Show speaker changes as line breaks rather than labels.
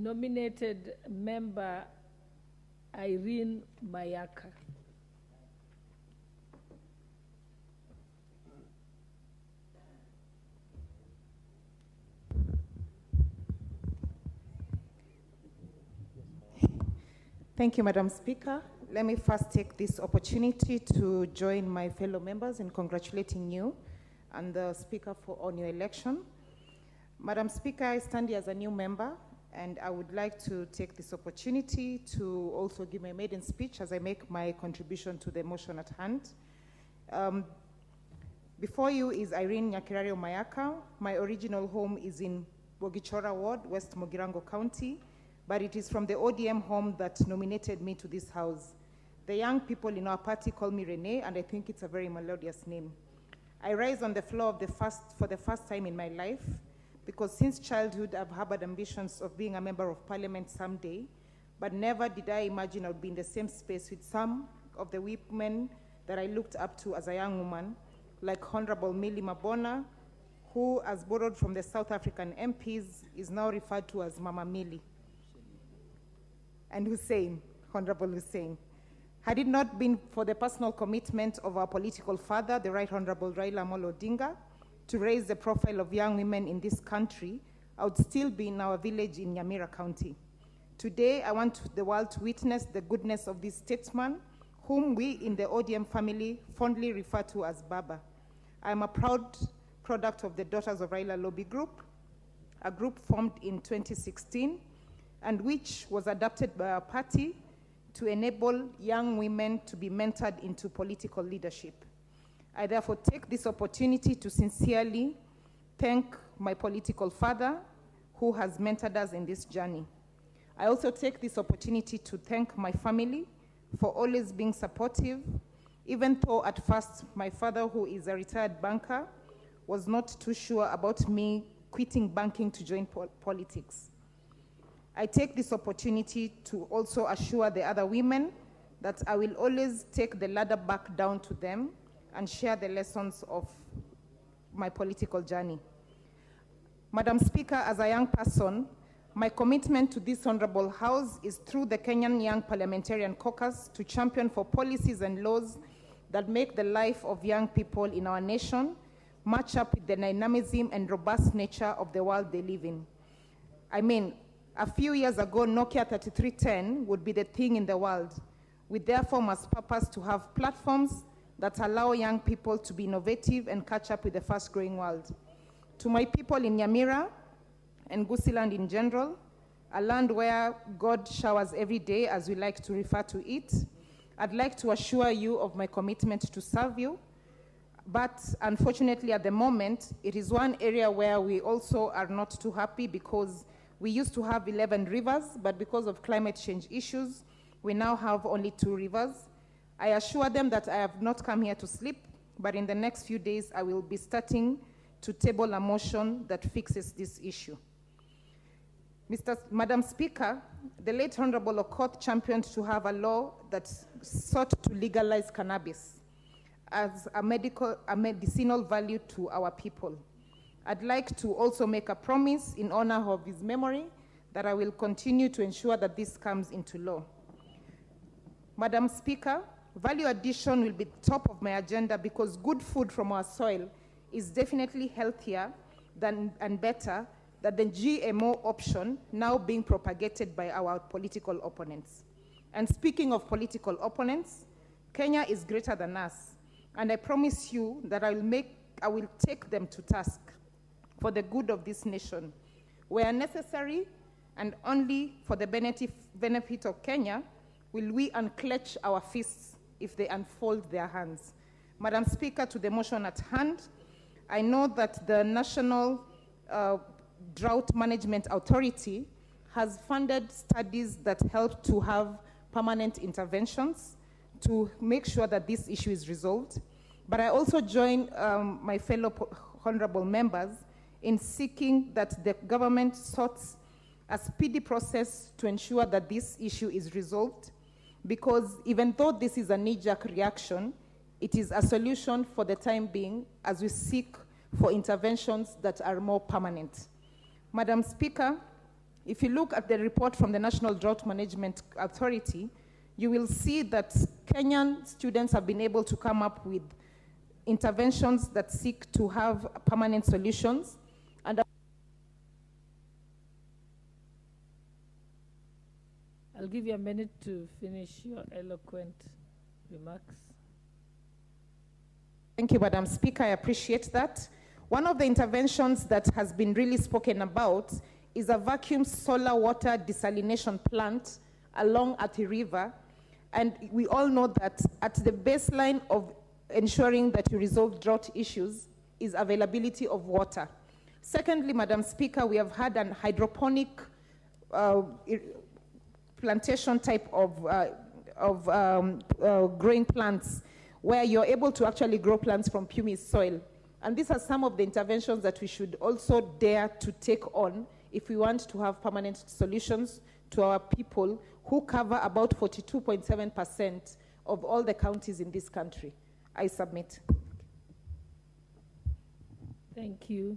Nominated Member Irene Mayaka.
Thank you, Madam Speaker. Let me first take this opportunity to join my fellow members in congratulating you and the Speaker on your election. Madam Speaker, I stand here as a new member, and I would like to take this opportunity to also give my maiden speech as I make my contribution to the motion at hand. Before you is Irene Nyakirario Mayaka. My original home is in Bogichora Ward, West Mugirango County, but it is from the ODM home that nominated me to this house. The young people in our party call me Renee, and I think it's a very melodious name. I rise on the floor for the first time in my life, because since childhood I've harbored ambitions of being a member of parliament someday, but never did I imagine I would be in the same space with some of the women that I looked up to as a young woman, like Honorable Millie Mabona, who, as borrowed from the South African MPs, is now referred to as Mama Millie. And Hussein, Honorable Hussein. Had it not been for the personal commitment of our political father, the Right Honorable Raila Amolo Odinga, to raise the profile of young women in this country, I would still be in our village in Nyamira County. Today, I want the world to witness the goodness of this statesman, whom we in the ODM family fondly refer to as Baba. I am a proud product of the Daughters of Raila Lobby Group, a group formed in 2016, and which was adopted by our party to enable young women to be mentored into political leadership. I therefore take this opportunity to sincerely thank my political father, who has mentored us in this journey. I also take this opportunity to thank my family for always being supportive, even though at first my father, who is a retired banker, was not too sure about me quitting banking to join politics. I take this opportunity to also assure the other women that I will always take the ladder back down to them and share the lessons of my political journey. Madam Speaker, as a young person, my commitment to this honorable house is through the Kenyan Young Parliamentarian Caucus to champion for policies and laws that make the life of young people in our nation match up with the dynamism and robust nature of the world they live in. I mean, a few years ago, Nokia 3310 would be the thing in the world. We therefore must purpose to have platforms that allow young people to be innovative and catch up with the fast-growing world. To my people in Nyamira and Gusiland in general, a land where God showers every day, as we like to refer to it, I'd like to assure you of my commitment to serve you. But unfortunately, at the moment, it is one area where we also are not too happy, because we used to have 11 rivers, but because of climate change issues, we now have only 2 rivers. I assure them that I have not come here to sleep, but in the next few days, I will be starting to table a motion that fixes this issue. Madam Speaker, the late Honorable Okoth championed to have a law that sought to legalize cannabis as a medicinal value to our people. I'd like to also make a promise in honor of his memory that I will continue to ensure that this comes into law. Madam Speaker, value addition will be top of my agenda, because good food from our soil is definitely healthier and better than the GMO option now being propagated by our political opponents. And speaking of political opponents, Kenya is greater than us, and I promise you that I will take them to task for the good of this nation. Where necessary, and only for the benefit of Kenya, will we unclench our fists if they unfold their hands. Madam Speaker, to the motion at hand, I know that the National Drought Management Authority has funded studies that help to have permanent interventions to make sure that this issue is resolved. But I also join my fellow honorable members in seeking that the government sorts a speedy process to ensure that this issue is resolved, because even though this is a knee-jerk reaction, it is a solution for the time being as we seek for interventions that are more permanent. Madam Speaker, If you look at the report from the National Drought Management Authority, you will see that Kenyan students have been able to come up with interventions that seek to have permanent solutions. And
I'll give you a minute to finish your eloquent remarks.
Thank you, Madam Speaker. I appreciate that. One of the interventions that has been really spoken about is a vacuum solar water desalination plant along Athi River. And we all know that at the baseline of ensuring that you resolve drought issues is availability of water. Secondly, Madam Speaker, we have had an hydroponic plantation type of growing plants where you're able to actually grow plants from pumice soil. And these are some of the interventions that we should also dare to take on if we want to have permanent solutions to our people who cover about 42.7% of all the counties in this country. I submit.
Thank you.